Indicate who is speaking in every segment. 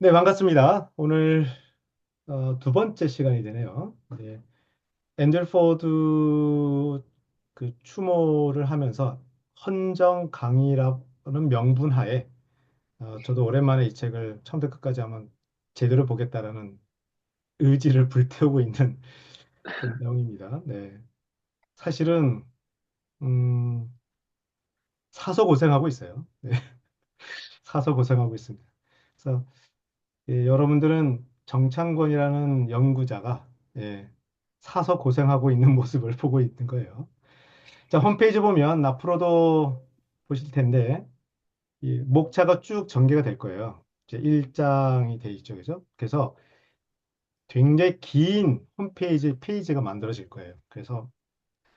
Speaker 1: 네, 반갑습니다. 오늘 두 번째 시간이 되네요. 네, 앤들 포드 그 추모를 하면서 헌정 강의라는 명분하에 저도 오랜만에 이 책을 처음부터 끝까지 한번 제대로 보겠다라는 의지를 불태우고 있는 그런 내용입니다. 네, 사실은 음, 사서 고생하고 있어요. 네, 사서 고생하고 있습니다. 그래서 여러분들은 정창권이라는 연구자가 사서 고생하고 있는 모습을 보고 있는 거예요. 자, 홈페이지 보면 앞으로도 보실 텐데 이 목차가 쭉 전개가 될 거예요. 이제 1장이 돼 있죠, 그죠? 그래서 굉장히 긴 홈페이지 페이지가 만들어질 거예요. 그래서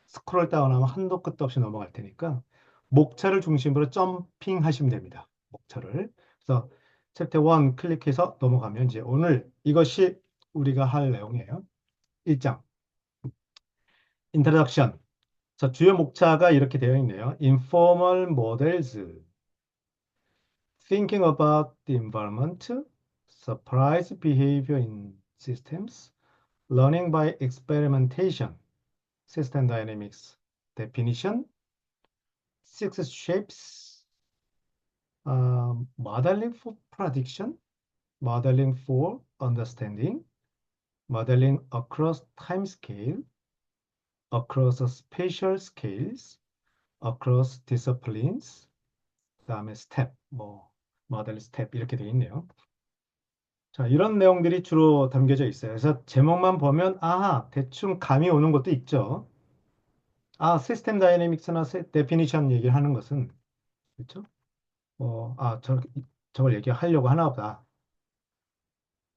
Speaker 1: 스크롤 다운하면 한도 끝도 없이 넘어갈 테니까 목차를 중심으로 점핑 하시면 됩니다. 목차를. 그래서 챕터 1 클릭해서 넘어가면 이제 오늘 이것이 우리가 할 내용이에요. 1장 인트로덕션. 자, 주요 목차가 이렇게 되어 있네요. Informal models, thinking about the environment, surprise behavior in systems, learning by experimentation, system dynamics, definition, six shapes, modeling for prediction, modeling for understanding, modeling across time scale, across spatial scales, across disciplines, 그다음에 스텝, 모델 스텝 이렇게 되어 있네요. 자, 이런 내용들이 주로 담겨져 있어요. 그래서 제목만 보면 대충 감이 오는 것도 있죠. 시스템 다이내믹스나 데피니션 얘기하는 것은 그렇죠? 저걸 얘기하려고 하나 보다.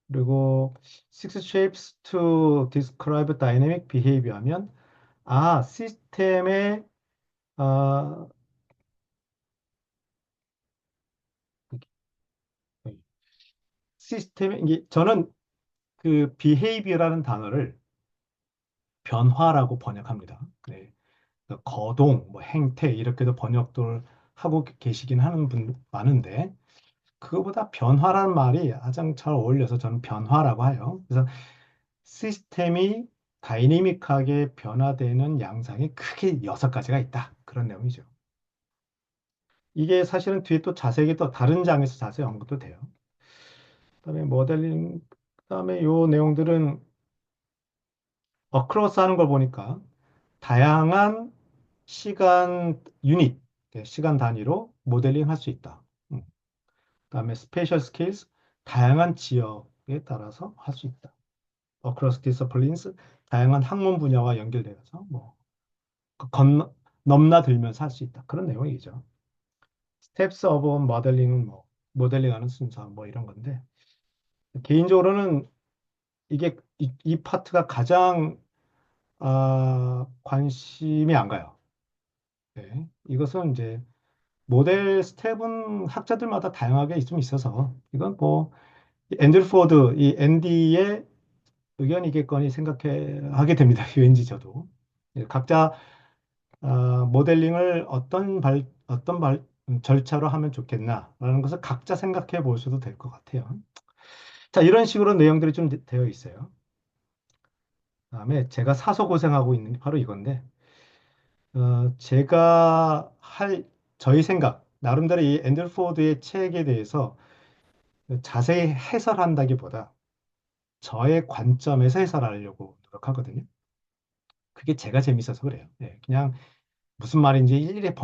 Speaker 1: 그리고 six shapes to describe dynamic behavior 하면 시스템의 아, 시스템 이게 저는 그 behavior라는 단어를 변화라고 번역합니다. 네. 그 거동, 뭐 행태 이렇게도 번역들 하고 계시긴 하는 분 많은데 그거보다 변화라는 말이 가장 잘 어울려서 저는 변화라고 해요. 그래서 시스템이 다이내믹하게 변화되는 양상이 크게 여섯 가지가 있다. 그런 내용이죠. 이게 사실은 뒤에 또 자세히 또 다른 장에서 자세히 언급도 돼요. 그다음에 모델링, 그다음에 요 내용들은 어크로스 하는 걸 보니까 다양한 시간 유닛, 시간 단위로 모델링 할 수 있다. 그다음에 스페셜 스케일스, 다양한 지역에 따라서 할 수 있다. across disciplines, 다양한 학문 분야와 연결되어서 건 넘나들면서 할 수 있다. 그런 내용이죠. steps of modeling은 모델링하는 순서 이런 건데 개인적으로는 이게 이 파트가 가장 관심이 안 가요. 네. 이것은 이제 모델 스텝은 학자들마다 다양하게 좀 있어서 이건 앤드류 포드 이 앤디의 의견이겠거니 생각해 하게 됩니다. 왠지 저도 각자 모델링을 절차로 하면 좋겠나라는 것을 각자 생각해 보셔도 될 것 같아요. 자, 이런 식으로 내용들이 좀 되어 있어요. 그다음에 제가 사서 고생하고 있는 게 바로 이건데 제가 저희 생각 나름대로 이 앤드류 포드의 책에 대해서 자세히 해설한다기보다 저의 관점에서 해설하려고 노력하거든요. 그게 제가 재밌어서 그래요. 그냥 무슨 말인지 일일이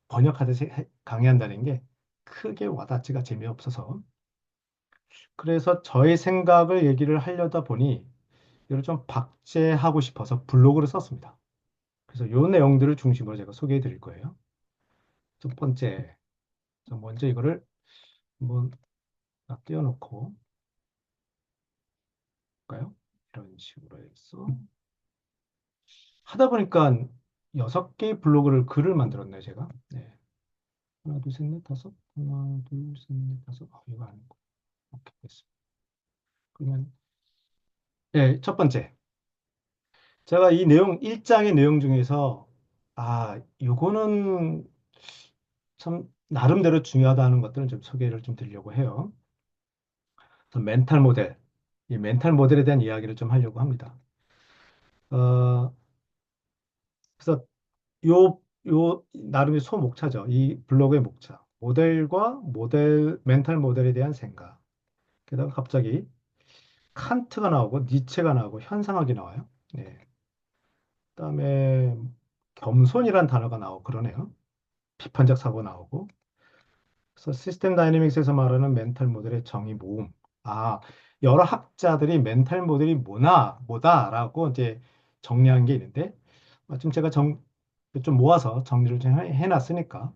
Speaker 1: 번역하듯이 강의한다는 게 크게 와닿지가 재미없어서. 그래서 저의 생각을 얘기를 하려다 보니 이걸 좀 박제하고 싶어서 블로그를 썼습니다. 그래서 요 내용들을 중심으로 제가 소개해 드릴 거예요. 첫 번째, 먼저 이거를 한번 띄워놓고 볼까요? 이런 식으로 해서 하다 보니까 6개의 블로그를 글을 만들었네요, 제가. 네. 하나, 둘, 셋, 넷, 다섯. 하나, 둘, 셋, 넷, 다섯. 이거 아니고. 오케이, 됐습니다. 그러면, 네, 첫 번째. 제가 이 내용, 1장의 내용 중에서, 요거는 참, 나름대로 중요하다는 것들은 좀 소개를 좀 드리려고 해요. 멘탈 모델, 이 멘탈 모델에 대한 이야기를 좀 하려고 합니다. 어, 그래서 나름의 소목차죠. 이 블로그의 목차. 모델과 멘탈 모델에 대한 생각. 게다가 갑자기 칸트가 나오고 니체가 나오고 현상학이 나와요. 네. 그다음에 겸손이란 단어가 나오고 그러네요. 비판적 사고 나오고. 그래서 시스템 다이내믹스에서 말하는 멘탈 모델의 정의 모음. 아, 여러 학자들이 멘탈 모델이 뭐다라고 이제 정리한 게 있는데 마침 제가 좀 모아서 정리를 좀 해놨으니까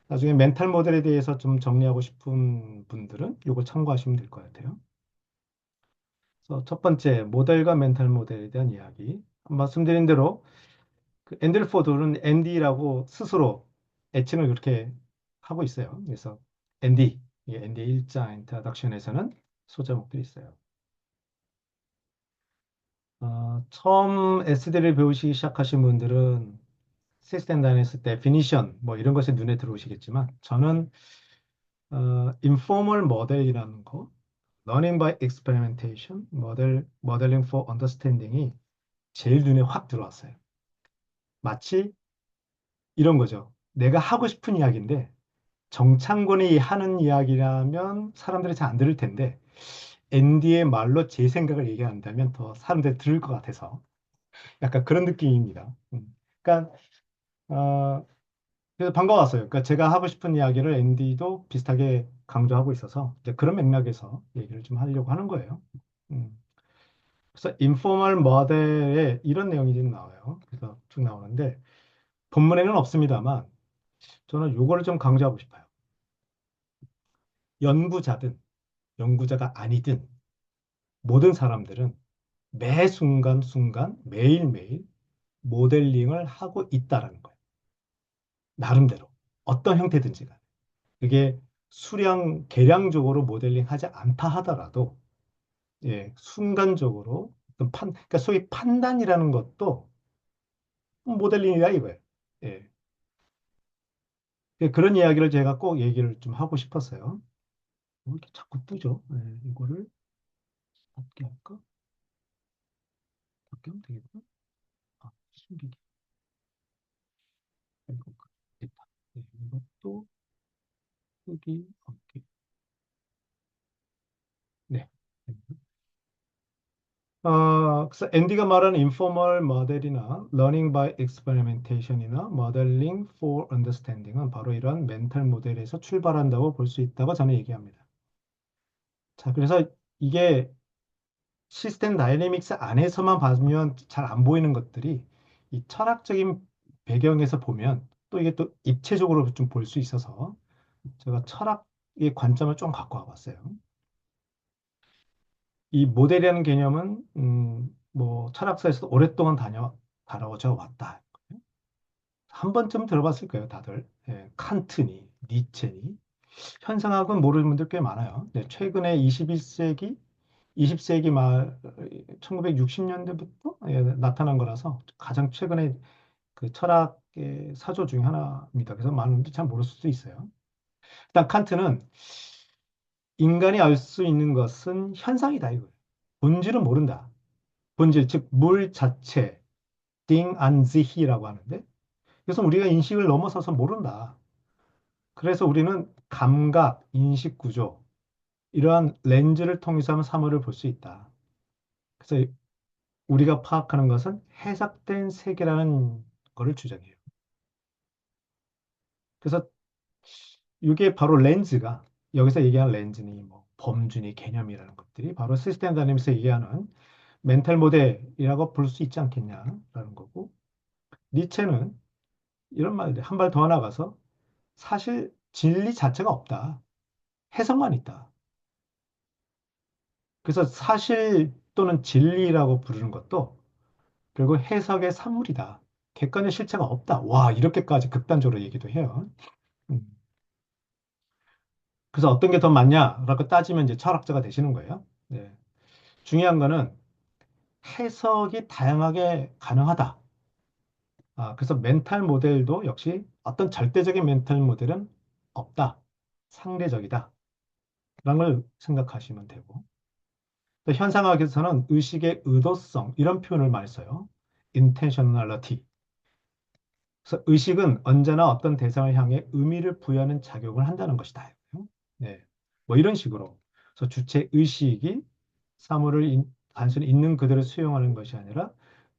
Speaker 1: 나중에 멘탈 모델에 대해서 좀 정리하고 싶은 분들은 이거 참고하시면 될 것 같아요. 그래서 첫 번째, 모델과 멘탈 모델에 대한 이야기. 말씀드린 대로 그 앤들 포드는 앤디라고 스스로 애칭을 그렇게 하고 있어요. 그래서 앤디, 이 앤디의 일자 인트로덕션에서는 소제목들이 있어요. 처음 SD를 배우시기 시작하신 분들은 시스템 다이내믹스 데피니션 뭐 이런 것이 눈에 들어오시겠지만 저는 informal model이라는 거, learning by experimentation, modeling for understanding이 제일 눈에 확 들어왔어요. 마치 이런 거죠. 내가 하고 싶은 이야기인데 정창곤이 하는 이야기라면 사람들이 잘 안 들을 텐데 앤디의 말로 제 생각을 얘기한다면 더 사람들이 들을 것 같아서 약간 그런 느낌입니다. 그러니까 어, 그래서 반가웠어요. 그러니까 제가 하고 싶은 이야기를 앤디도 비슷하게 강조하고 있어서 이제 그런 맥락에서 얘기를 좀 하려고 하는 거예요. 음. 그래서 인포멀 모델에 이런 내용이 좀 나와요. 그래서 쭉 나오는데 본문에는 없습니다만 저는 요거를 좀 강조하고 싶어요. 연구자든 연구자가 아니든 모든 사람들은 매 순간순간 매일매일 모델링을 하고 있다라는 거예요. 나름대로. 어떤 형태든지 간에. 그게 계량적으로 모델링 하지 않다 하더라도, 예, 순간적으로, 그러니까 소위 판단이라는 것도 모델링이다 이거예요. 예. 그런 이야기를 제가 꼭 얘기를 좀 하고 싶었어요. 왜 이렇게 자꾸 뜨죠? 예, 이거를 닫게 할까? 닫게 하면 되겠다. 아, 숨기기. 이거 됐다. 네, 이것도 끄기, 없기. 네. 그래서 앤디가 말하는 informal model이나 learning by experimentation이나 modeling for understanding은 바로 이런 멘탈 모델에서 출발한다고 볼 수 있다고 저는 얘기합니다. 자, 그래서 이게 시스템 다이내믹스 안에서만 봐면 잘 안 보이는 것들이 이 철학적인 배경에서 보면 또 이게 또 입체적으로 좀 볼 수 있어서 제가 철학의 관점을 좀 갖고 와봤어요. 이 모델이라는 개념은 뭐 철학사에서 오랫동안 다뤄져 왔다. 한 번쯤 들어봤을 거예요, 다들. 예, 칸트니, 니체니. 현상학은 모르는 분들 꽤 많아요. 네, 최근에 21세기, 20세기 말 1960년대부터 나타난 거라서 가장 최근에 그 철학의 사조 중에 하나입니다. 그래서 많은 분들이 잘 모를 수도 있어요. 일단 칸트는 인간이 알 수 있는 것은 현상이다 이거예요. 본질은 모른다. 본질, 즉 물 자체, Ding an sich이라고 하는데 그래서 우리가 인식을 넘어서서 모른다. 그래서 우리는 감각, 인식 구조, 이러한 렌즈를 통해서 사물을 볼 수 있다. 그래서 우리가 파악하는 것은 해석된 세계라는 것을 주장해요. 그래서 이게 바로 렌즈가 여기서 얘기하는 렌즈니 뭐 범주니 개념이라는 것들이 바로 시스템 다니면서 얘기하는 멘탈 모델이라고 볼 수 있지 않겠냐라는 거고 니체는 이런 말들 한 발 더 나가서 사실 진리 자체가 없다. 해석만 있다. 그래서 사실 또는 진리라고 부르는 것도 결국 해석의 산물이다. 객관의 실체가 없다. 와, 이렇게까지 극단적으로 얘기도 해요. 음. 그래서 어떤 게 더 맞냐라고 따지면 이제 철학자가 되시는 거예요. 네. 중요한 거는 해석이 다양하게 가능하다. 그래서 멘탈 모델도 역시 어떤 절대적인 멘탈 모델은 없다. 상대적이다. 라는 걸 생각하시면 되고. 또 현상학에서는 의식의 의도성 이런 표현을 많이 써요. intentionality. 그래서 의식은 언제나 어떤 대상을 향해 의미를 부여하는 작용을 한다는 것이다. 네. 뭐 이런 식으로. 그래서 주체 의식이 사물을 단순히 있는 그대로 수용하는 것이 아니라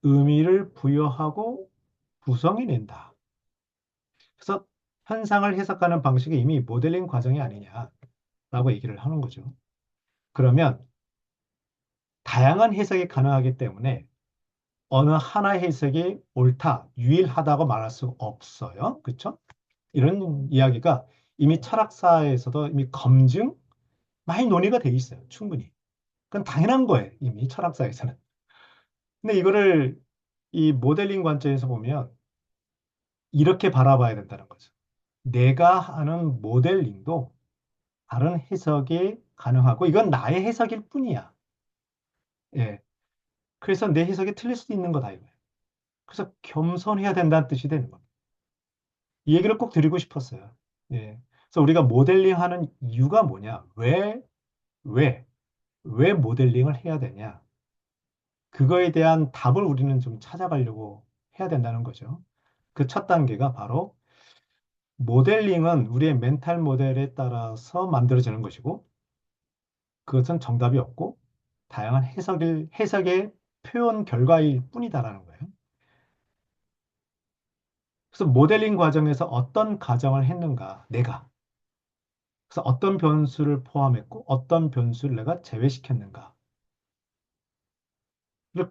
Speaker 1: 의미를 부여하고 구성해낸다. 그래서 현상을 해석하는 방식이 이미 모델링 과정이 아니냐라고 얘기를 하는 거죠. 그러면 다양한 해석이 가능하기 때문에 어느 하나의 해석이 옳다, 유일하다고 말할 수 없어요. 그렇죠? 이런 이야기가 이미 철학사에서도 이미 검증, 많이 논의가 돼 있어요. 충분히. 그건 당연한 거예요. 이미 철학사에서는. 근데 이거를 이 모델링 관점에서 보면 이렇게 바라봐야 된다는 거죠. 내가 하는 모델링도 다른 해석이 가능하고 이건 나의 해석일 뿐이야. 예. 그래서 내 해석이 틀릴 수도 있는 거다 이거예요. 그래서 겸손해야 된다는 뜻이 되는 겁니다. 이 얘기를 꼭 드리고 싶었어요. 예. 그래서 우리가 모델링 하는 이유가 뭐냐? 왜, 왜 모델링을 해야 되냐? 그거에 대한 답을 우리는 좀 찾아가려고 해야 된다는 거죠. 그 첫 단계가 바로 모델링은 우리의 멘탈 모델에 따라서 만들어지는 것이고 그것은 정답이 없고 다양한 해석의 표현 결과일 뿐이다라는 거예요. 그래서 모델링 과정에서 어떤 가정을 했는가, 내가. 그래서 어떤 변수를 포함했고 어떤 변수를 내가 제외시켰는가를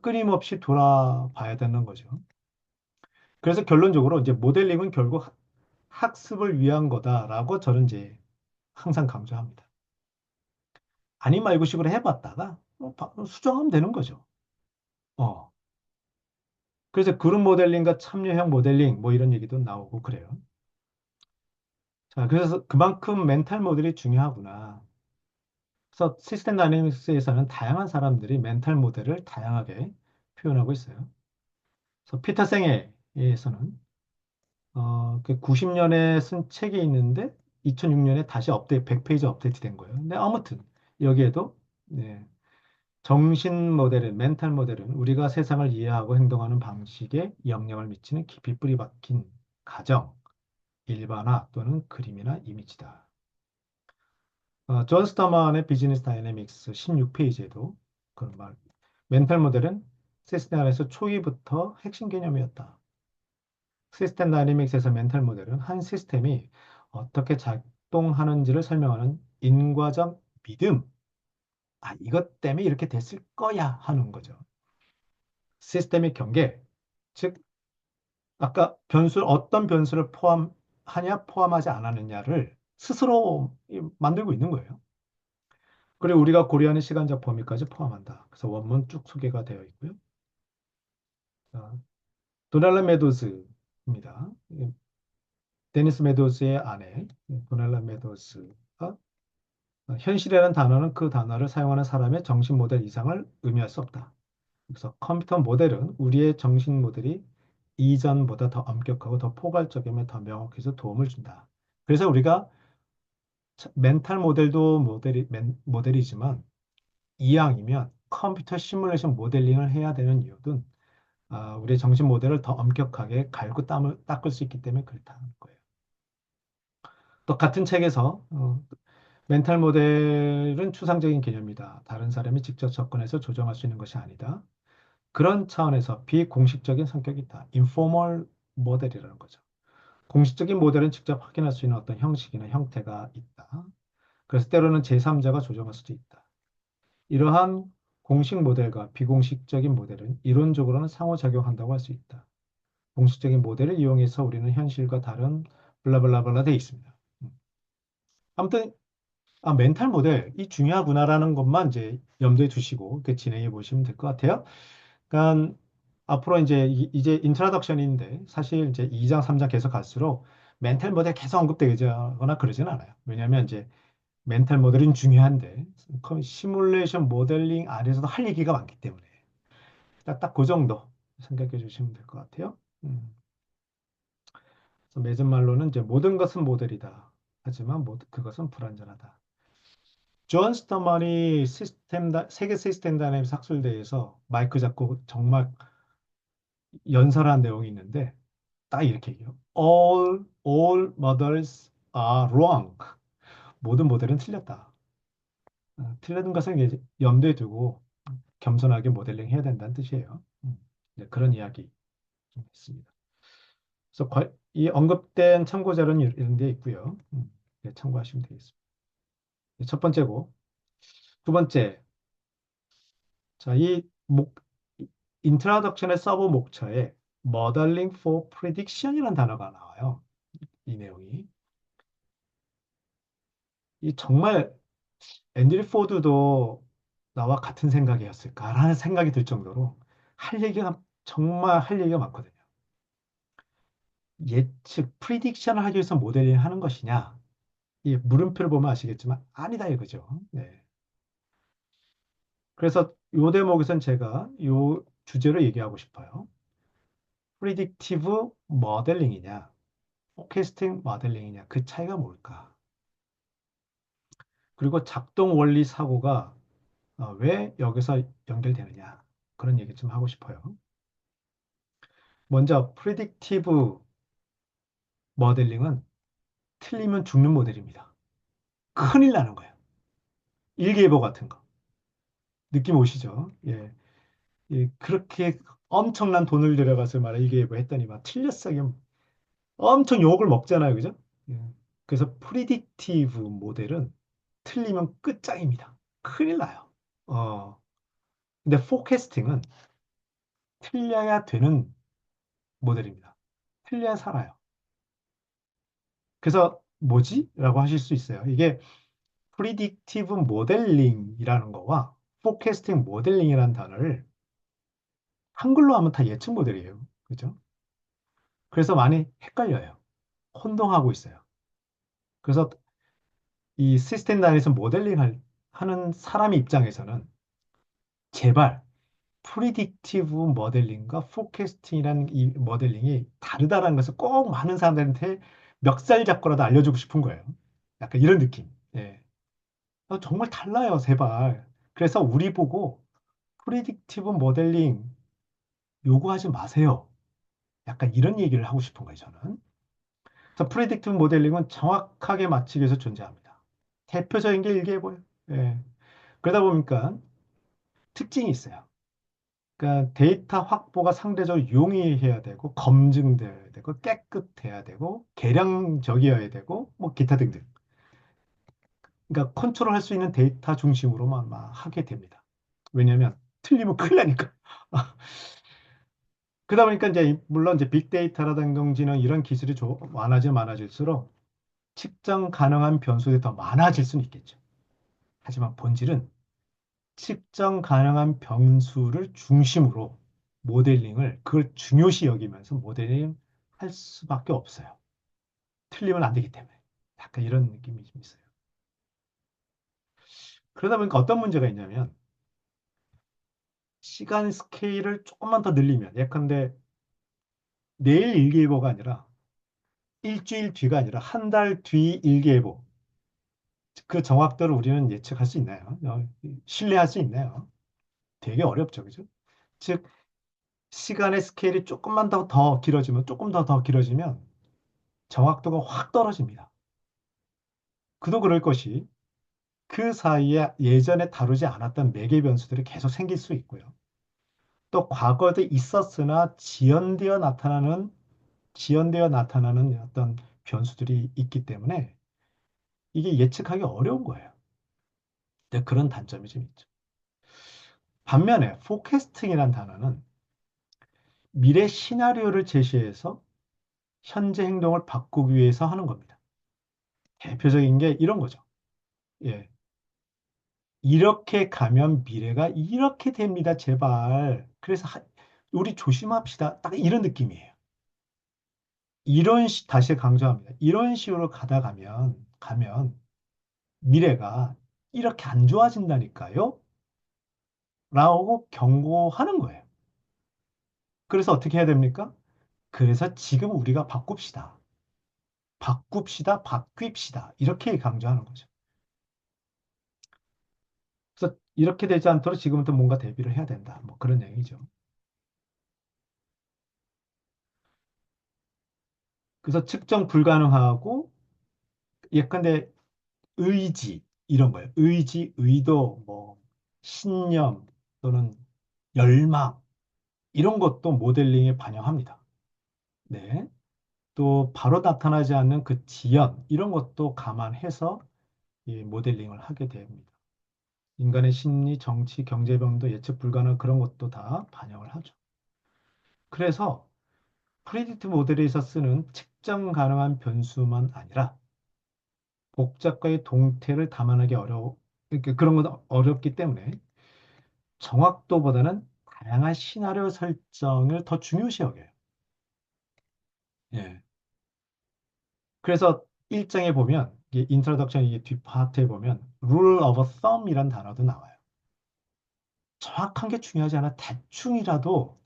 Speaker 1: 끊임없이 돌아봐야 되는 거죠. 그래서 결론적으로 이제 모델링은 결국 학습을 위한 거다라고 저는 이제 항상 강조합니다. 아니 말고식으로 해봤다가 수정하면 되는 거죠. 어. 그래서 그룹 모델링과 참여형 모델링 뭐 이런 얘기도 나오고 그래요. 자, 그래서 그만큼 멘탈 모델이 중요하구나. 그래서 시스템 다이내믹스에서는 다양한 사람들이 멘탈 모델을 다양하게 표현하고 있어요. 그래서 피터 생애에서는 그 90년에 쓴 책이 있는데 2006년에 다시 100페이지 업데이트 된 거예요. 근데 아무튼 여기에도 네, 정신 모델은 멘탈 모델은 우리가 세상을 이해하고 행동하는 방식에 영향을 미치는 깊이 뿌리 박힌 가정, 일반화 또는 그림이나 이미지다. 존 스타만의 비즈니스 다이내믹스 16페이지에도 그런 말. 멘탈 모델은 시스템 안에서 초기부터 핵심 개념이었다. 시스템 다이내믹스에서 멘탈 모델은 한 시스템이 어떻게 작동하는지를 설명하는 인과적 믿음. 이것 때문에 이렇게 됐을 거야 하는 거죠. 시스템의 경계, 즉 아까 어떤 변수를 포함하냐 포함하지 않았느냐를 스스로 만들고 있는 거예요. 그리고 우리가 고려하는 시간적 범위까지 포함한다. 그래서 원문 쭉 소개가 되어 있고요. 자, 도날라 메도즈입니다. 데니스 메도즈의 아내 도날라 메도즈가 현실이라는 단어는 그 단어를 사용하는 사람의 정신 모델 이상을 의미할 수 없다. 그래서 컴퓨터 모델은 우리의 정신 모델이 이전보다 더 엄격하고 더 포괄적이며 더 명확해서 도움을 준다. 그래서 우리가 멘탈 모델도 모델이지만 이왕이면 컴퓨터 시뮬레이션 모델링을 해야 되는 이유는 우리의 정신 모델을 더 엄격하게 갈고 땀을 닦을 수 있기 때문에 그렇다는 거예요. 또 같은 책에서 멘탈 모델은 추상적인 개념이다. 다른 사람이 직접 접근해서 조정할 수 있는 것이 아니다. 그런 차원에서 비공식적인 성격이 있다. 인포멀 모델이라는 거죠. 공식적인 모델은 직접 확인할 수 있는 어떤 형식이나 형태가 있다. 그래서 때로는 제3자가 조정할 수도 있다. 이러한 공식 모델과 비공식적인 모델은 이론적으로는 상호작용한다고 할 수 있다. 공식적인 모델을 이용해서 우리는 현실과 다른 블라블라블라 돼 있습니다. 아무튼 멘탈 모델 이 중요하구나라는 것만 이제 염두에 두시고 이렇게 진행해 보시면 될 것 같아요. 그러니까 앞으로 이제 인트로덕션인데 사실 이제 2장, 3장 계속 갈수록 멘탈 모델 계속 언급되거나 그러진 않아요. 왜냐하면 이제 멘탈 모델은 중요한데 시뮬레이션 모델링 안에서도 할 얘기가 많기 때문에 딱 그 정도 생각해 주시면 될 것 같아요. 그래서 맺은 말로는 이제 모든 것은 모델이다. 하지만 그것은 불완전하다. 존 스터만이 세계 시스템 다이내믹 학술대회에서 마이크 잡고 정말 연설한 내용이 있는데 딱 이렇게 얘기해요. All models are wrong. 모든 모델은 틀렸다. 틀린 것을 이제 염두에 두고 겸손하게 모델링 해야 된다는 뜻이에요. 네, 그런 이야기 좀 했습니다. 그래서 이 언급된 참고 자료는 이런 데 있고요. 네, 참고하시면 되겠습니다. 네, 첫 번째고, 두 번째, 자, 인트로덕션의 서브 목차에 modeling for prediction이라는 단어가 나와요. 이 내용이. 이 정말 앤드류 포드도 나와 같은 생각이었을까라는 생각이 들 정도로 정말 할 얘기가 많거든요. 예측, 프리딕션을 하기 위해서 모델링을 하는 것이냐? 이 물음표를 보면 아시겠지만 아니다 이거죠. 네. 그래서 요 대목에선 제가 요 주제로 얘기하고 싶어요. 프리딕티브 모델링이냐, 포캐스팅 모델링이냐, 그 차이가 뭘까? 그리고 작동 원리 사고가 왜 여기서 연결되느냐? 그런 얘기 좀 하고 싶어요. 먼저 프리딕티브 모델링은 틀리면 죽는 모델입니다. 큰일 나는 거예요. 일기예보 같은 거. 느낌 오시죠? 예. 예, 그렇게 엄청난 돈을 들여가서 말이야 일기예보 했더니 막 틀렸어. 이게 엄청 욕을 먹잖아요. 그죠? 예. 그래서 프리딕티브 모델은 틀리면 끝장입니다. 큰일 나요. 근데 포캐스팅은 틀려야 되는 모델입니다. 틀려야 살아요. 그래서 뭐지? 라고 하실 수 있어요. 이게 프리딕티브 모델링이라는 거와 포캐스팅 모델링이라는 단어를 한글로 하면 다 예측 모델이에요. 그죠? 그래서 많이 헷갈려요. 혼동하고 있어요. 그래서 이 시스템 단에서 하는 사람의 입장에서는 제발 프리딕티브 모델링과 포캐스팅이라는 이 모델링이 다르다는 것을 꼭 많은 사람들한테 멱살 잡고라도 알려주고 싶은 거예요. 약간 이런 느낌. 예. 정말 달라요, 제발. 그래서 우리 보고 프리딕티브 모델링 요구하지 마세요. 약간 이런 얘기를 하고 싶은 거예요, 저는. 그래서 프리딕티브 모델링은 정확하게 맞추기 위해서 존재합니다. 대표적인 게 일기예보예요. 예. 그러다 보니까 특징이 있어요. 그러니까 데이터 확보가 상대적으로 용이해야 되고 검증돼야 되고 깨끗해야 되고 계량적이어야 되고 뭐 기타 등등. 그러니까 컨트롤할 수 있는 데이터 중심으로만 막 하게 됩니다. 왜냐하면 틀리면 큰일 나니까. 그러다 보니까 이제 물론 이제 빅데이터라든가 인공지능 이런 기술이 많아질수록 측정 가능한 변수들이 더 많아질 수는 있겠죠. 하지만 본질은 측정 가능한 변수를 중심으로 모델링을 그걸 중요시 여기면서 모델링 할 수밖에 없어요. 틀리면 안 되기 때문에. 약간 이런 느낌이 좀 있어요. 그러다 보니까 어떤 문제가 있냐면 시간 스케일을 조금만 더 늘리면 예컨대 내일 일기예보가 아니라 일주일 뒤가 아니라 한 달 뒤 일기예보 그 정확도를 우리는 예측할 수 있나요? 신뢰할 수 있나요? 되게 어렵죠, 그죠? 즉 시간의 스케일이 조금만 더 길어지면 조금 더 길어지면 정확도가 확 떨어집니다. 그도 그럴 것이 그 사이에 예전에 다루지 않았던 매개 변수들이 계속 생길 수 있고요. 또 과거에도 있었으나 지연되어 나타나는 어떤 변수들이 있기 때문에 이게 예측하기 어려운 거예요. 네, 그런 단점이 좀 있죠. 반면에 포캐스팅이라는 단어는 미래 시나리오를 제시해서 현재 행동을 바꾸기 위해서 하는 겁니다. 대표적인 게 이런 거죠. 예. 이렇게 가면 미래가 이렇게 됩니다. 제발. 그래서 우리 조심합시다. 딱 이런 느낌이에요. 다시 강조합니다. 이런 식으로 가면 미래가 이렇게 안 좋아진다니까요? 라고 경고하는 거예요. 그래서 어떻게 해야 됩니까? 그래서 지금 우리가 바꿉시다. 바꿉시다. 바뀝시다. 이렇게 강조하는 거죠. 이렇게 되지 않도록 지금부터 뭔가 대비를 해야 된다. 뭐 그런 얘기죠. 그래서 측정 불가능하고 예컨대 의지 이런 거예요. 의지, 의도, 뭐 신념 또는 열망 이런 것도 모델링에 반영합니다. 네. 또 바로 나타나지 않는 그 지연 이런 것도 감안해서 이 모델링을 하게 됩니다. 인간의 심리, 정치, 경제병도 예측 불가능한 그런 것도 다 반영을 하죠. 그래서 프리딕트 모델에서 쓰는 측정 가능한 변수만 아니라 복잡과의 동태를 담아내기 어려워 그러니까 그런 건 어렵기 때문에 정확도보다는 다양한 시나리오 설정을 더 중요시 여겨요. 예. 그래서 일장에 보면 이게 인트로덕션 이게 뒷파트에 보면 rule of thumb이란 단어도 나와요. 정확한 게 중요하지 않아. 대충이라도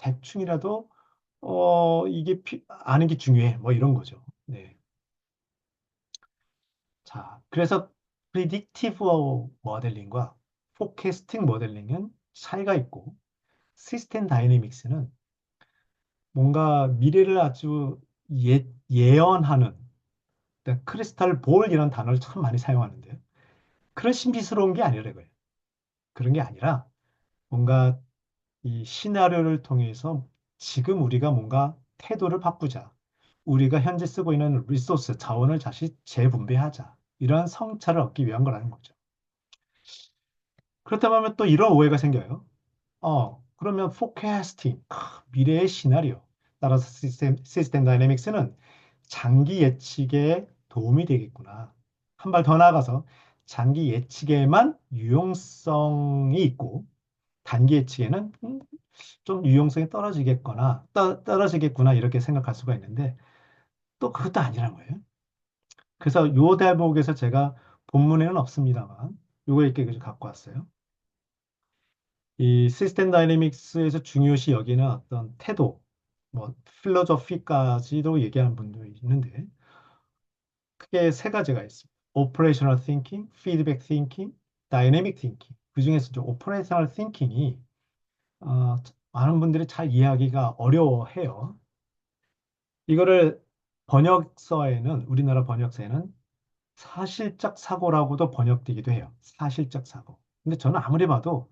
Speaker 1: 이게 아는 게 중요해. 뭐 이런 거죠. 네. 자, 그래서 프리딕티브 모델링과 포캐스팅 모델링은 차이가 있고 시스템 다이내믹스는 뭔가 미래를 아주 예언하는 크리스탈 볼 이런 단어를 참 많이 사용하는데요. 그런 신비스러운 게 아니라고요. 그런 게 아니라 뭔가 이 시나리오를 통해서 지금 우리가 뭔가 태도를 바꾸자. 우리가 현재 쓰고 있는 리소스, 자원을 다시 재분배하자. 이러한 성찰을 얻기 위한 거라는 거죠. 그렇다면 또 이런 오해가 생겨요. 그러면 포캐스팅, 미래의 시나리오. 따라서 시스템 다이내믹스는 장기 예측에 도움이 되겠구나. 한 발 더 나아가서 장기 예측에만 유용성이 있고 단기 예측에는 좀 유용성이 떨어지겠거나 떨어지겠구나 이렇게 생각할 수가 있는데 또 그것도 아니란 거예요. 그래서 요 대목에서 제가 본문에는 없습니다만 요거 이렇게 갖고 왔어요. 이 시스템 다이내믹스에서 중요시 여기는 어떤 태도, 뭐 필로소피까지도 얘기하는 분도 있는데 크게 세 가지가 있습니다. Operational Thinking, Feedback Thinking, Dynamic Thinking. 그중에서 좀 Operational Thinking이 어, 많은 분들이 잘 이해하기가 어려워해요. 이거를 번역서에는 우리나라 번역서에는 사실적 사고라고도 번역되기도 해요. 사실적 사고. 근데 저는 아무리 봐도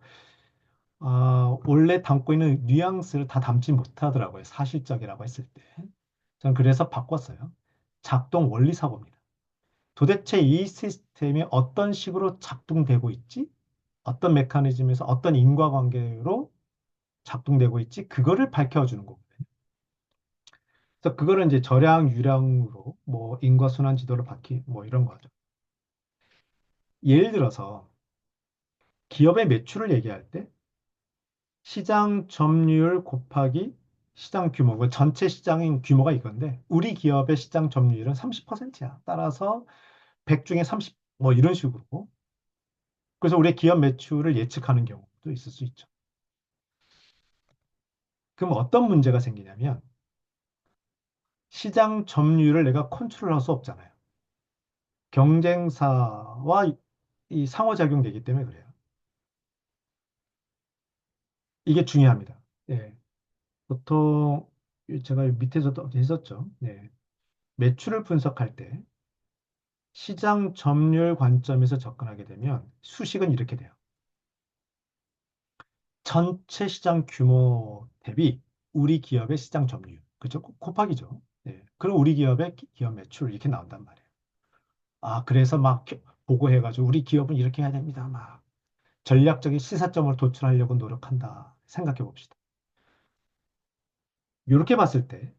Speaker 1: 원래 담고 있는 뉘앙스를 다 담지 못하더라고요. 사실적이라고 했을 때. 저는 그래서 바꿨어요. 작동 원리 사고입니다. 도대체 이 시스템이 어떤 식으로 작동되고 있지? 어떤 메커니즘에서 어떤 인과관계로 작동되고 있지? 그거를 밝혀주는 거거든요. 그래서 그거를 이제 절약, 유량으로 뭐 인과순환 지도를 밝히 뭐 이런 거죠. 예를 들어서 기업의 매출을 얘기할 때 시장 점유율 곱하기 시장 규모, 그 전체 시장인 규모가 이건데 우리 기업의 시장 점유율은 30%야. 따라서 100 중에 30, 뭐 이런 식으로. 그래서 우리 기업 매출을 예측하는 경우도 있을 수 있죠. 그럼 어떤 문제가 생기냐면 시장 점유율을 내가 컨트롤할 수 없잖아요. 경쟁사와 이 상호작용 되기 때문에 그래요. 이게 중요합니다. 예. 보통 제가 밑에서도 했었죠. 네. 매출을 분석할 때 시장 점유율 관점에서 접근하게 되면 수식은 이렇게 돼요. 전체 시장 규모 대비 우리 기업의 시장 점유율. 그죠? 곱하기죠. 네. 그럼 우리 기업의 기업 매출 이렇게 나온단 말이에요. 그래서 막 보고해가지고 우리 기업은 이렇게 해야 됩니다. 막 전략적인 시사점을 도출하려고 노력한다. 생각해 봅시다. 이렇게 봤을 때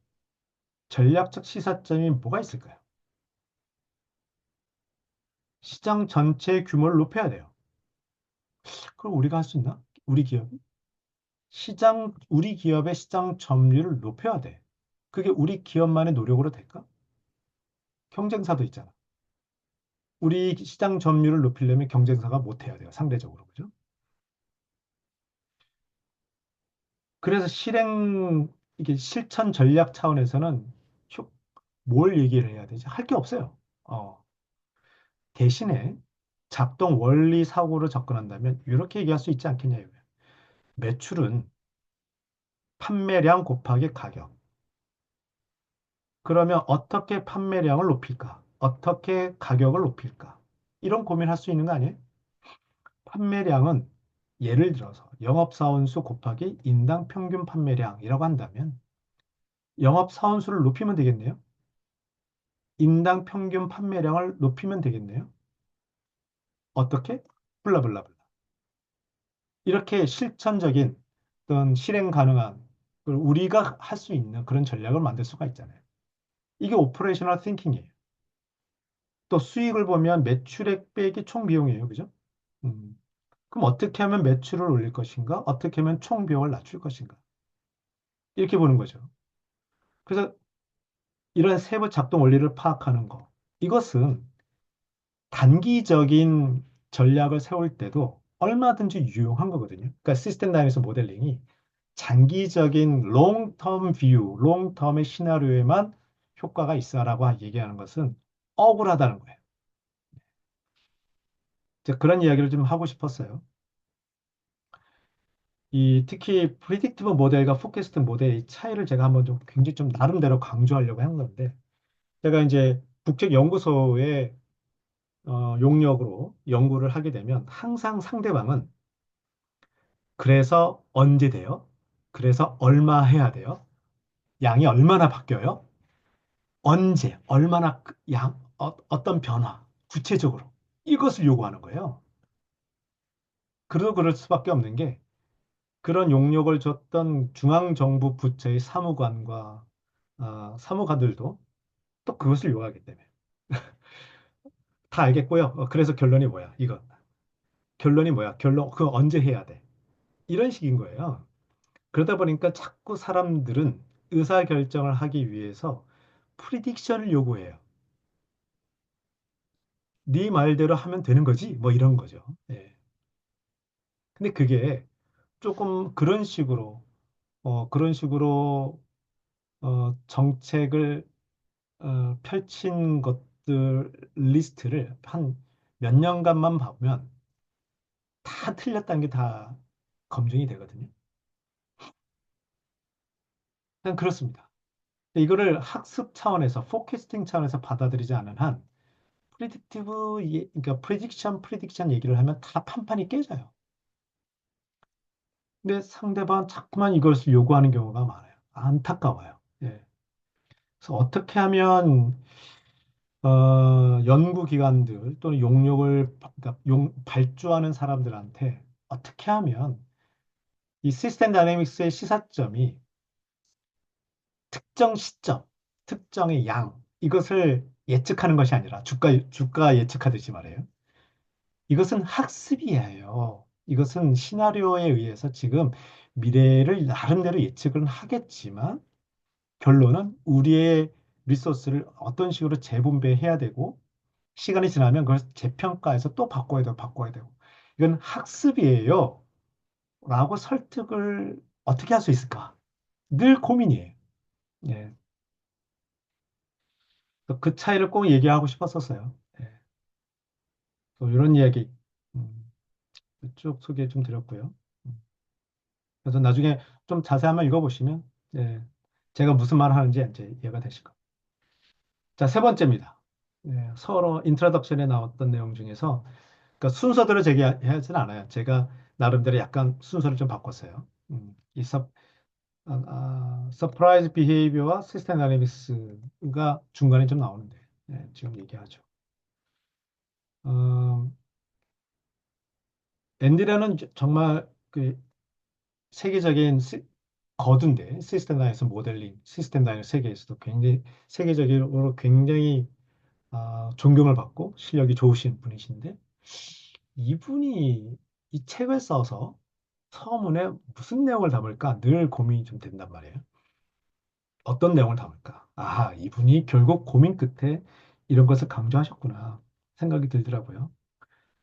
Speaker 1: 전략적 시사점이 뭐가 있을까요? 시장 전체 규모를 높여야 돼요. 그럼 우리가 할 수 있나? 우리 기업이? 우리 기업의 시장 점유율을 높여야 돼. 그게 우리 기업만의 노력으로 될까? 경쟁사도 있잖아. 우리 시장 점유율을 높이려면 경쟁사가 못해야 돼요. 상대적으로. 그죠? 그래서 이게 실천 전략 차원에서는 뭘 얘기를 해야 되지? 할 게 없어요. 어, 대신에 작동 원리 사고로 접근한다면 이렇게 얘기할 수 있지 않겠냐 이거예요. 매출은 판매량 곱하기 가격. 그러면 어떻게 판매량을 높일까? 어떻게 가격을 높일까? 이런 고민할 수 있는 거 아니에요? 판매량은 예를 들어서 영업사원 수 곱하기 인당 평균 판매량이라고 한다면 영업사원 수를 높이면 되겠네요. 인당 평균 판매량을 높이면 되겠네요. 어떻게? 블라블라블라. 이렇게 실천적인 어떤 실행 가능한 우리가 할 수 있는 그런 전략을 만들 수가 있잖아요. 이게 오퍼레이셔널 띵킹이에요. 또 수익을 보면 매출액 빼기 총 비용이에요. 그죠? 음. 그럼 어떻게 하면 매출을 올릴 것인가? 어떻게 하면 총 비용을 낮출 것인가? 이렇게 보는 거죠. 그래서 이런 세부 작동 원리를 파악하는 거. 이것은 단기적인 전략을 세울 때도 얼마든지 유용한 거거든요. 그러니까 시스템 다이내믹스 모델링이 장기적인 롱텀 뷰, 롱텀의 시나리오에만 효과가 있어라고 얘기하는 것은 억울하다는 거예요. 이제 그런 이야기를 좀 하고 싶었어요. 이 특히 프리딕티브 모델과 포캐스트 모델의 차이를 제가 한번 좀 굉장히 좀 나름대로 강조하려고 한 건데 제가 이제 국책연구소의 용역으로 연구를 하게 되면 항상 상대방은 그래서 언제 돼요? 그래서 얼마 해야 돼요? 양이 얼마나 바뀌어요? 언제, 얼마나 어떤 변화, 구체적으로 이것을 요구하는 거예요. 그래도 그럴 수밖에 없는 게 그런 용역을 줬던 중앙정부 부처의 사무관과 사무관들도 또 그것을 요구하기 때문에 다 알겠고요. 그래서 결론이 뭐야? 이거 결론이 뭐야? 결론 그거 언제 해야 돼? 이런 식인 거예요. 그러다 보니까 자꾸 사람들은 의사결정을 하기 위해서 프리딕션을 요구해요. 네 말대로 하면 되는 거지? 뭐 이런 거죠. 예. 근데 그게 조금 그런 식으로 정책을 펼친 것들 리스트를 한 몇 년간만 보면 다 틀렸다는 게 다 검증이 되거든요. 그냥 그렇습니다. 이거를 학습 차원에서, 포캐스팅 차원에서 받아들이지 않은 한, 그러니까 프리딕션 얘기를 하면 다 판판이 깨져요. 근데 상대방 자꾸만 이것을 요구하는 경우가 많아요. 안타까워요. 예. 그래서 어떻게 하면 연구기관들 또는 그러니까 발주하는 사람들한테 어떻게 하면 이 시스템 다이내믹스의 시사점이 특정 시점, 특정의 양, 이것을 예측하는 것이 아니라 주가 예측하듯이 말해요. 이것은 학습이에요. 이것은 시나리오에 의해서 지금 미래를 나름대로 예측을 하겠지만 결론은 우리의 리소스를 어떤 식으로 재분배해야 되고 시간이 지나면 그걸 재평가해서 또 바꿔야 되고 이건 학습이에요. 라고 설득을 어떻게 할 수 있을까? 늘 고민이에요. 예. 그 차이를 꼭 얘기하고 싶었었어요. 예. 또 이런 이야기 음, 쭉 소개 좀 드렸고요. 음. 그래서 나중에 좀 자세히 한번 읽어보시면 예, 제가 무슨 말을 하는지 이제 이해가 되실 겁니다. 자, 세 번째입니다. 예, 서로 인트로덕션에 나왔던 내용 중에서 그러니까 순서대로 제기하지는 않아요. 제가 나름대로 약간 순서를 좀 바꿨어요. 서프라이즈 비헤이비어와 시스템 다이내믹스가 중간에 좀 나오는데 예, 지금 얘기하죠. 어, 앤디라는 정말 그 세계적인 거둔데 시스템 다이내믹스 모델링, 시스템 다이내믹스 세계에서도 굉장히 세계적으로 굉장히 존경을 받고 실력이 좋으신 분이신데 이분이 이 책을 써서 서문에 무슨 내용을 담을까 늘 고민이 좀 된단 말이에요. 어떤 내용을 담을까? 아, 이분이 결국 고민 끝에 이런 것을 강조하셨구나 생각이 들더라고요.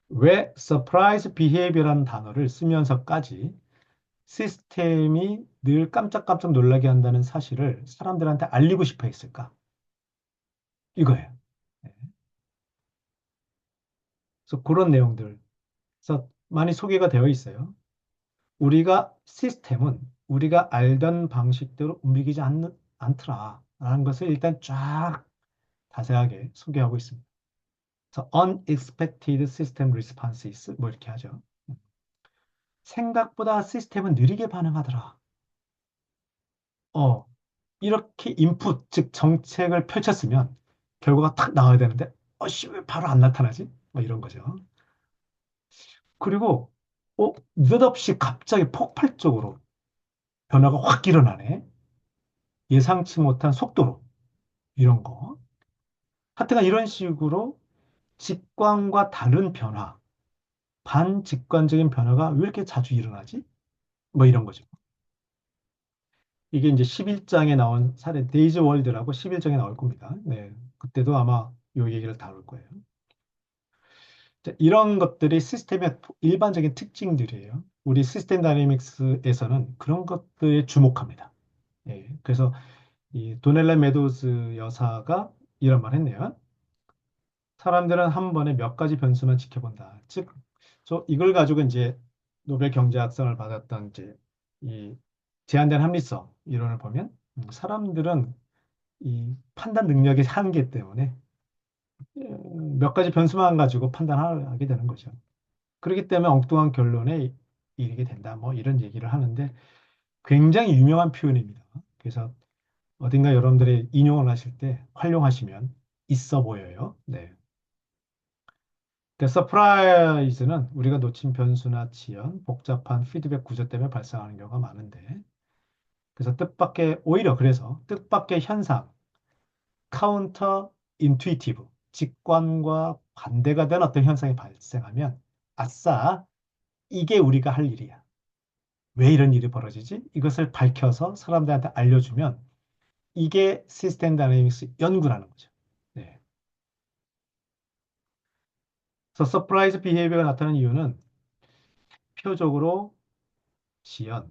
Speaker 1: 왜 surprise behavior라는 단어를 쓰면서까지 시스템이 늘 깜짝깜짝 놀라게 한다는 사실을 사람들한테 알리고 싶어 했을까? 이거예요. 네. 그래서 그런 내용들. 그래서 많이 소개가 되어 있어요. 우리가 시스템은 우리가 알던 방식대로 움직이지 않더라라는 것을 일단 쫙 자세하게 소개하고 있습니다. 그래서 unexpected system responses 뭐 이렇게 하죠. 생각보다 시스템은 느리게 반응하더라. 어, 이렇게 인풋, 즉 정책을 펼쳤으면 결과가 탁 나와야 되는데, 씨, 왜 바로 안 나타나지? 뭐 이런 거죠. 그리고, 느닷없이 갑자기 폭발적으로 변화가 확 일어나네. 예상치 못한 속도로. 이런 거. 하여튼간 이런 식으로 직관과 다른 변화, 반직관적인 변화가 왜 이렇게 자주 일어나지? 뭐 이런 거죠. 이게 이제 11장에 나온 사례, 데이즈 월드라고 11장에 나올 겁니다. 네. 그때도 아마 요 얘기를 다룰 거예요. 자, 이런 것들이 시스템의 일반적인 특징들이에요. 우리 시스템 다이내믹스에서는 그런 것들에 주목합니다. 예. 그래서 이 도넬라 메도즈 여사가 이런 말 했네요. 사람들은 한 번에 몇 가지 변수만 지켜본다. 즉, 이걸 가지고 이제 노벨 경제학상을 받았던 이제 이 제한된 합리성 이론을 보면 사람들은 이 판단 능력이 한계 때문에 몇 가지 변수만 가지고 판단하게 되는 거죠. 그렇기 때문에 엉뚱한 결론에 이르게 된다. 뭐 이런 얘기를 하는데 굉장히 유명한 표현입니다. 그래서 어딘가 여러분들이 인용을 하실 때 활용하시면 있어 보여요. 네. 서프라이즈는 우리가 놓친 변수나 지연, 복잡한 피드백 구조 때문에 발생하는 경우가 많은데, 그래서 오히려 그래서 뜻밖의 현상, 카운터 인투이티브, 직관과 반대가 된 어떤 현상이 발생하면, 아싸, 이게 우리가 할 일이야. 왜 이런 일이 벌어지지? 이것을 밝혀서 사람들한테 알려주면, 이게 시스템 다이내믹스 연구라는 거죠. 네. 그래서 서프라이즈 비헤이비어가 나타나는 이유는 표적으로 지연,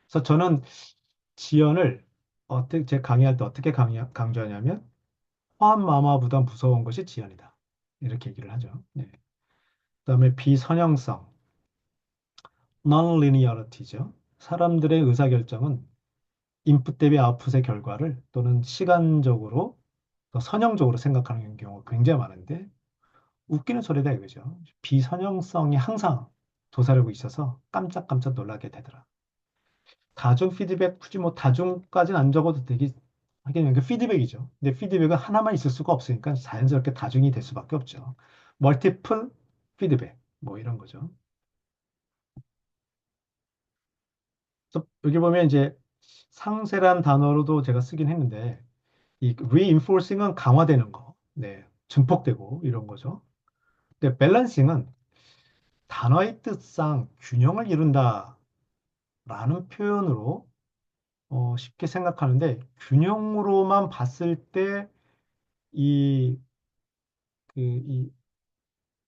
Speaker 1: 그래서 저는 지연을 어떻게 제 강의할 때 어떻게 강조하냐면 화암마마보다 무서운 것이 지연이다. 이렇게 얘기를 하죠. 네. 그다음에 비선형성, non-linearity죠. 사람들의 의사결정은 인풋 대비 아웃풋의 결과를 또는 시간적으로 또 선형적으로 생각하는 경우가 굉장히 많은데 웃기는 소리다 이거죠. 비선형성이 항상 도사리고 있어서 깜짝깜짝 놀라게 되더라. 다중 피드백 굳이 뭐 다중까지는 안 적어도 되기 하긴 그 피드백이죠. 근데 피드백은 하나만 있을 수가 없으니까 자연스럽게 다중이 될 수밖에 없죠. 멀티플 피드백 뭐 이런 거죠. 그래서 여기 보면 이제 상세란 단어로도 제가 쓰긴 했는데 이 reinforcing은 강화되는 거, 네, 증폭되고 이런 거죠. 근데 밸런싱은 단어의 뜻상 균형을 이룬다라는 표현으로 쉽게 생각하는데 균형으로만 봤을 때 이, 이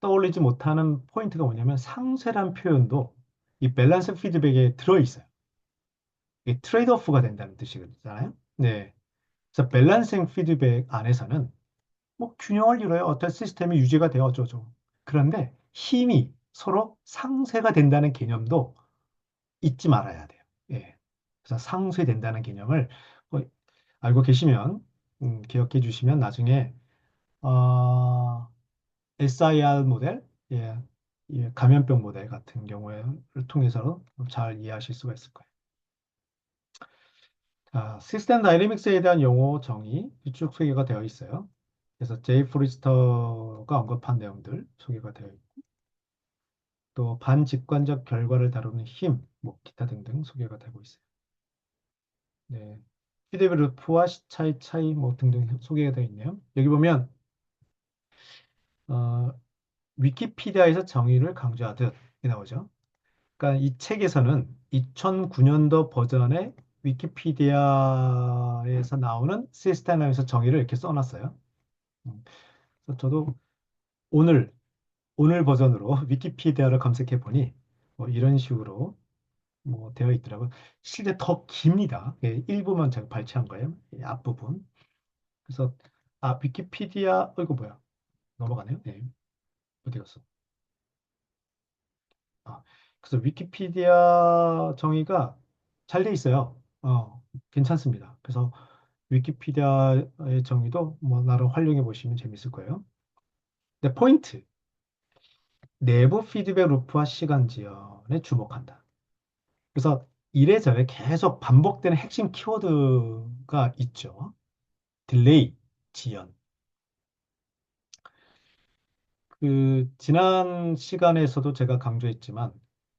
Speaker 1: 떠올리지 못하는 포인트가 뭐냐면 상쇄란 표현도 이 밸런스 피드백에 들어있어요. 이게 트레이드오프가 된다는 뜻이잖아요. 네. 그래서 밸런싱 피드백 안에서는 뭐 균형을 이뤄야 어떤 시스템이 유지가 되어 어쩌죠. 그런데 힘이 서로 상쇄가 된다는 개념도 잊지 말아야 돼요. 예. 그래서 상쇄된다는 개념을 뭐 알고 계시면 기억해 주시면 나중에 어, SIR 모델, 예, 예, 감염병 모델 같은 경우를 통해서 잘 이해하실 수가 있을 거예요. 자, 시스템 다이내믹스에 대한 용어 정의 쭉 소개가 되어 있어요. 그래서 제이 포리스터가 언급한 내용들 소개가 되어 있고, 또 반직관적 결과를 다루는 힘, 뭐 기타 등등 소개가 되고 있어요. 네, 피드백 루프와 시차의 차이 뭐 등등 소개가 되어 있네요. 여기 보면 어, 위키피디아에서 정의를 강조하듯 이 나오죠. 그러니까 이 책에서는 2009년도 버전의 위키피디아에서 나오는 시스템에서 정의를 이렇게 써놨어요. 그래서 저도 오늘 오늘 버전으로 위키피디아를 검색해 보니 뭐 이런 식으로 뭐 되어 있더라고요. 실제 더 깁니다. 예, 일부만 제가 발췌한 거예요. 이 앞부분. 그래서 위키피디아 이거 뭐야? 넘어가네요. 네. 어디 갔어? 아, 그래서 위키피디아 정의가 잘 돼 있어요. 괜찮습니다. 그래서 위키피디아의 정의도 뭐 나름 활용해 보시면 재밌을 거예요. 근데 포인트, 내부 피드백 루프와 시간 지연에 주목한다. 그래서 이래저래 계속 반복되는 핵심 키워드가 있죠. 딜레이, 지연. 그 지난 시간에서도 제가 강조했지만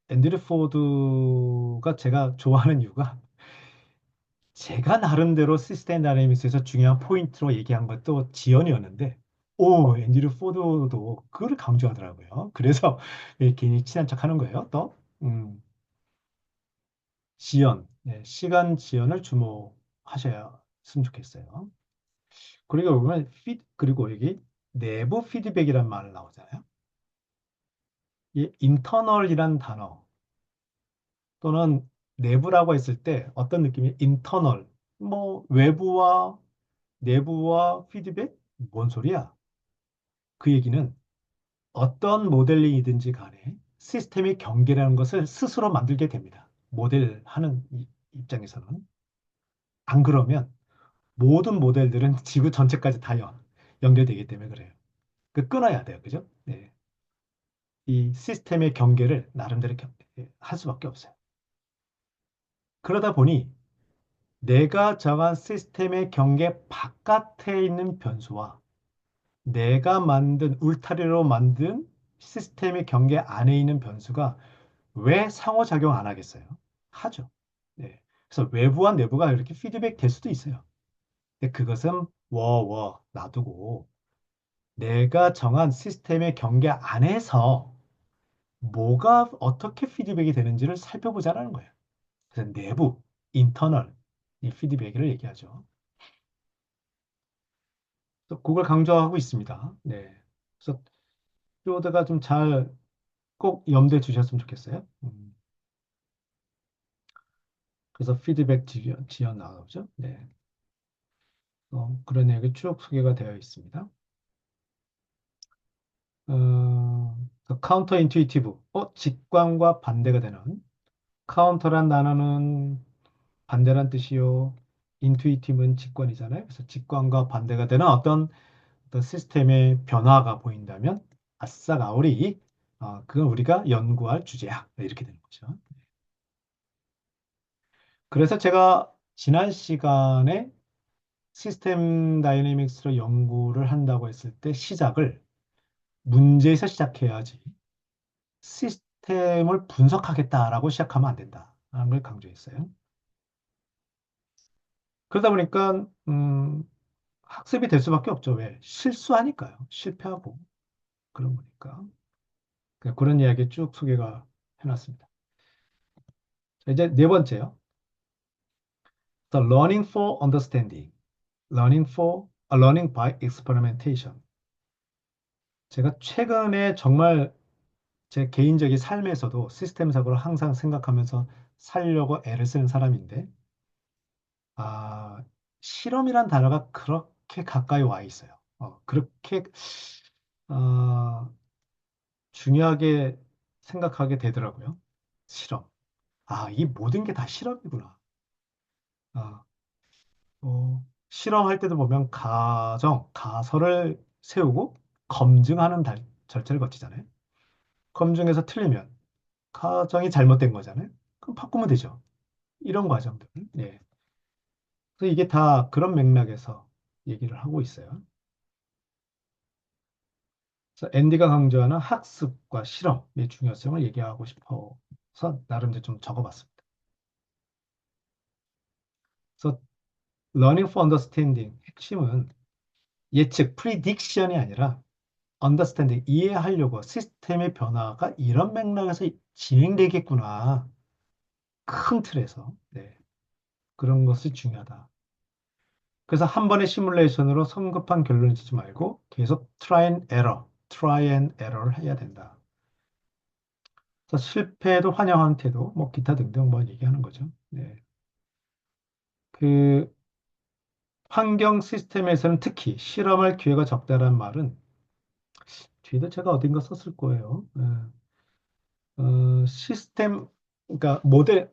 Speaker 1: 앤드류 포드가 제가 좋아하는 이유가 제가 나름대로 시스템 다이내믹스에서 중요한 포인트로 얘기한 것도 지연이었는데 앤드류 포드도 그걸 강조하더라고요. 그래서 괜히 친한 척 하는 거예요. 또 지연, 시간 지연을 주목하셔야으면 좋겠어요. 그리고 보면 그리고 여기 내부 피드백이란 말을 나오잖아요. 이 인터널이란 단어 또는 내부라고 했을 때 어떤 느낌이 인터널 뭐 외부와 내부와 피드백 뭔 소리야? 그 얘기는 어떤 모델링이든지 간에 시스템의 경계라는 것을 스스로 만들게 됩니다. 모델하는 입장에서는 안 그러면 모든 모델들은 지구 전체까지 다 연결되기 때문에 그래요. 그 끊어야 돼요. 그죠? 네. 이 시스템의 경계를 나름대로 할 수밖에 없어요. 그러다 보니 내가 정한 시스템의 경계 바깥에 있는 변수와 내가 만든 울타리로 만든 시스템의 경계 안에 있는 변수가 왜 상호작용 안 하겠어요? 하죠. 네. 그래서 외부와 내부가 이렇게 피드백 될 수도 있어요. 근데 그것은 놔두고 내가 정한 시스템의 경계 안에서 뭐가 어떻게 피드백이 되는지를 살펴보자는 거예요. 그래서 내부, 인터널 이 피드백을 얘기하죠. 또 그걸 강조하고 있습니다. 네. 그래서 키워드가 좀 잘 꼭 염두에 주셨으면 좋겠어요. 그래서 피드백 지연 나오죠. 네. 그런 내용이 쭉 소개가 되어 있습니다. 카운터 인투이티브, 직관과 반대가 되는 카운터란 단어는 반대란 뜻이요. 인투이티브는 직관이잖아요. 그래서 직관과 반대가 되는 어떤 시스템의 변화가 보인다면 아싸 가오리 그건 우리가 연구할 주제야. 이렇게 되는 거죠. 그래서 제가 지난 시간에 시스템 다이내믹스로 연구를 한다고 했을 때 시작을 문제에서 시작해야지 시스템을 분석하겠다라고 시작하면 안 된다라는 걸 강조했어요. 그러다 보니까 학습이 될 수밖에 없죠. 왜? 실수하니까요. 실패하고 그런 거니까. 그런 이야기 쭉 소개가 해놨습니다. 자, 이제 네 번째요. The learning for understanding. learning by experimentation. 제가 최근에 정말 제 개인적인 삶에서도 시스템 사고를 항상 생각하면서 살려고 애를 쓰는 사람인데, 아, 실험이란 단어가 그렇게 가까이 와 있어요. 그렇게 어, 중요하게 생각하게 되더라고요. 실험. 이 모든 게 다 실험이구나. 아, 실험할 때도 보면 가설을 세우고 검증하는 절차를 거치잖아요. 검증해서 틀리면 가정이 잘못된 거잖아요. 그럼 바꾸면 되죠. 이런 과정들. 예. 그래서 이게 다 그런 맥락에서 얘기를 하고 있어요. 그래서 앤디가 강조하는 학습과 실험의 중요성을 얘기하고 싶어서 나름대로 좀 적어봤습니다. 그래서 learning for understanding 핵심은 예측, prediction이 아니라 understanding, 이해하려고 시스템의 변화가 이런 맥락에서 진행되겠구나. 큰 틀에서. 네. 그런 것이 중요하다. 그래서 한 번의 시뮬레이션으로 성급한 결론을 짓지 말고 계속 try and error를 해야 된다. 그래서 실패에도 환영하는 태도, 뭐 기타 등등 뭐 얘기하는 거죠. 네. 그 환경 시스템에서는 특히 실험할 기회가 적다라는 말은 뒤에도 제가 어딘가 썼을 거예요. 시스템, 그러니까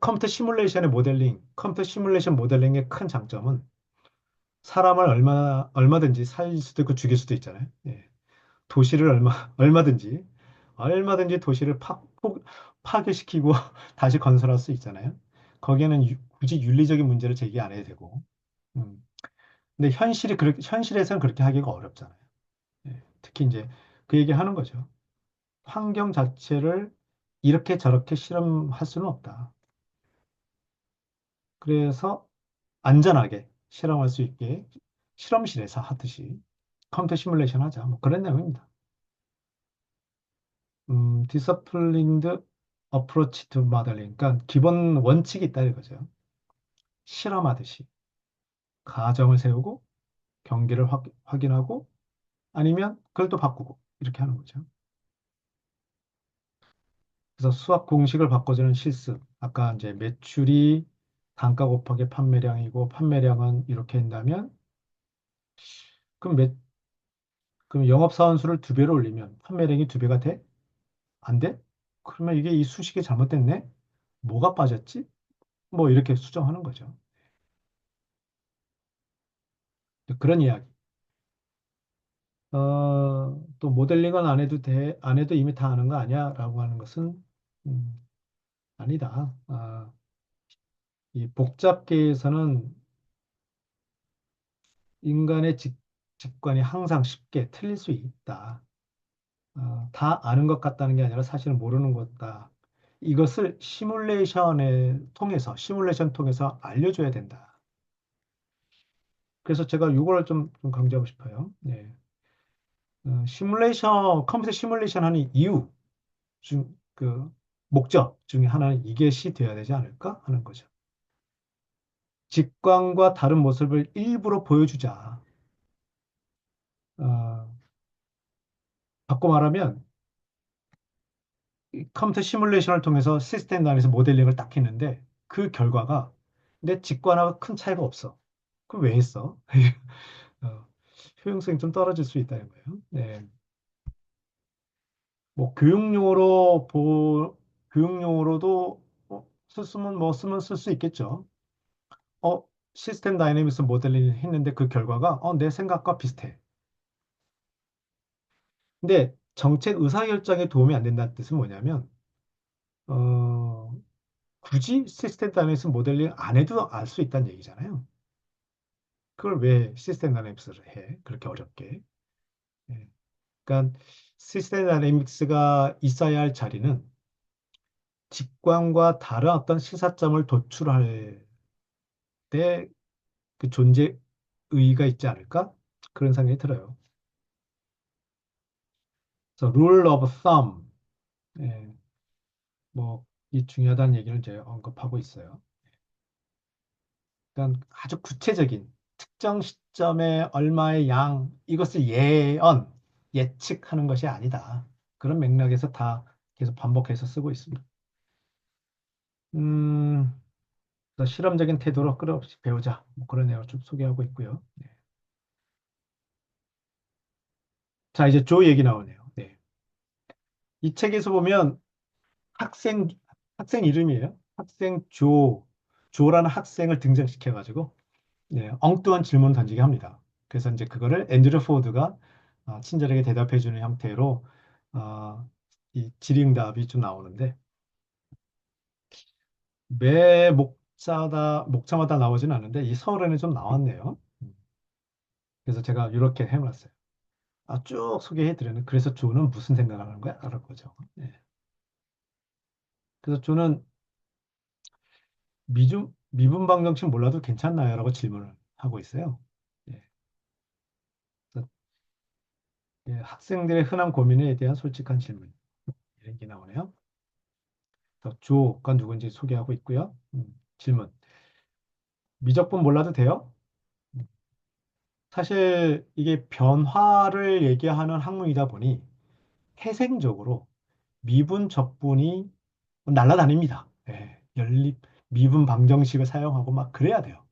Speaker 1: 컴퓨터 시뮬레이션의 모델링, 컴퓨터 시뮬레이션 모델링의 큰 장점은 사람을 얼마든지 살릴 수도 있고 죽일 수도 있잖아요. 예. 도시를 얼마든지 도시를 파괴시키고 다시 건설할 수 있잖아요. 거기에는 굳이 윤리적인 문제를 제기 안 해도 되고. 음. 근데 현실에서는 그렇게 하기가 어렵잖아요. 예. 특히 이제 그 얘기 하는 거죠. 환경 자체를 이렇게 저렇게 실험할 수는 없다. 그래서 안전하게 실험할 수 있게 실험실에서 하듯이 컴퓨터 시뮬레이션 하자. 뭐 그런 내용입니다. disciplined approach to modeling. 그러니까 기본 원칙이 있다 이거죠. 실험하듯이 가정을 세우고 경계를 확인하고 아니면 그걸 또 바꾸고 이렇게 하는 거죠. 그래서 수학 공식을 바꿔주는 실습. 아까 이제 매출이 단가 곱하기 판매량이고 판매량은 이렇게 한다면 그럼 그럼 영업사원 수를 두 배로 올리면 판매량이 두 배가 돼? 안 돼? 그러면 이게 이 수식이 잘못됐네? 뭐가 빠졌지? 뭐 이렇게 수정하는 거죠. 그런 이야기. 또 모델링은 안 해도 이미 다 아는 거 아니야? 라고 하는 것은 아니다. 이 복잡계에서는 인간의 직관이 항상 쉽게 틀릴 수 있다. 다 아는 것 같다는 게 아니라 사실은 모르는 것다. 이것을 시뮬레이션 통해서 알려줘야 된다. 그래서 제가 이걸 좀 강조하고 싶어요. 네. 컴퓨터 시뮬레이션 하는 그, 목적 중에 하나는 이것이 되어야 되지 않을까 하는 거죠. 직관과 다른 모습을 일부러 보여주자. 어, 바꿔 말하면 이 컴퓨터 시뮬레이션을 통해서 시스템 안에서 모델링을 딱 했는데 그 결과가 내 직관하고 큰 차이가 없어. 그럼 왜 했어? 어, 효용성이 좀 떨어질 수 있다는 거예요. 네. 뭐 교육용으로도 쓰면 쓸 수 있겠죠. 어, 시스템 다이내믹스 모델링 했는데 그 결과가 내 생각과 비슷해. 근데 정책 의사결정에 도움이 안 된다는 뜻은 뭐냐면 어, 굳이 시스템 다이내믹스 모델링 안 해도 알 수 있다는 얘기잖아요. 그걸 왜 시스템 다이내믹스를 해? 그렇게 어렵게. 예. 그러니까 시스템 다이내믹스가 있어야 할 자리는 직관과 다른 어떤 시사점을 도출할 때 그 존재 의의가 있지 않을까? 그런 생각이 들어요. 그래서 rule of thumb, 예, 뭐, 이 중요하다는 얘기를 이제 언급하고 있어요. 그러니까 아주 구체적인 특정 시점에 얼마의 이것을 예측하는 것이 아니다. 그런 맥락에서 다 계속 반복해서 쓰고 있습니다. 음, 그래서 실험적인 태도로 끊임없이 배우자. 뭐 그런 내용을 좀 소개하고 있고요. 네. 자, 이제 조 얘기 나오네요. 네. 이 책에서 보면 학생, 학생 이름이에요. 조라는 학생을 등장시켜가지고, 네, 엉뚱한 질문을 던지게 합니다. 그래서 이제 그거를 앤드류 포드가 친절하게 대답해주는 형태로, 이 질의응답이 좀 나오는데, 목차마다 나오지는 않는데, 이 서론에 좀 나왔네요. 그래서 제가 이렇게 해놨어요. 쭉 소개해드리는, 그래서 조는 무슨 생각을 하는 거야? 라는 거죠. 네. 그래서 조는 미분 방정식 몰라도 괜찮나요? 라고 질문을 하고 있어요. 예, 그래서 학생들의 흔한 고민에 대한 솔직한 질문. 이런 게 나오네요. 그래서 주어가 누군지 소개하고 있고요. 질문. 미적분 몰라도 돼요? 음, 사실 이게 변화를 얘기하는 학문이다 보니 태생적으로 미분, 적분이 날라다닙니다. 예, 미분 방정식을 사용하고 막 그래야 돼요.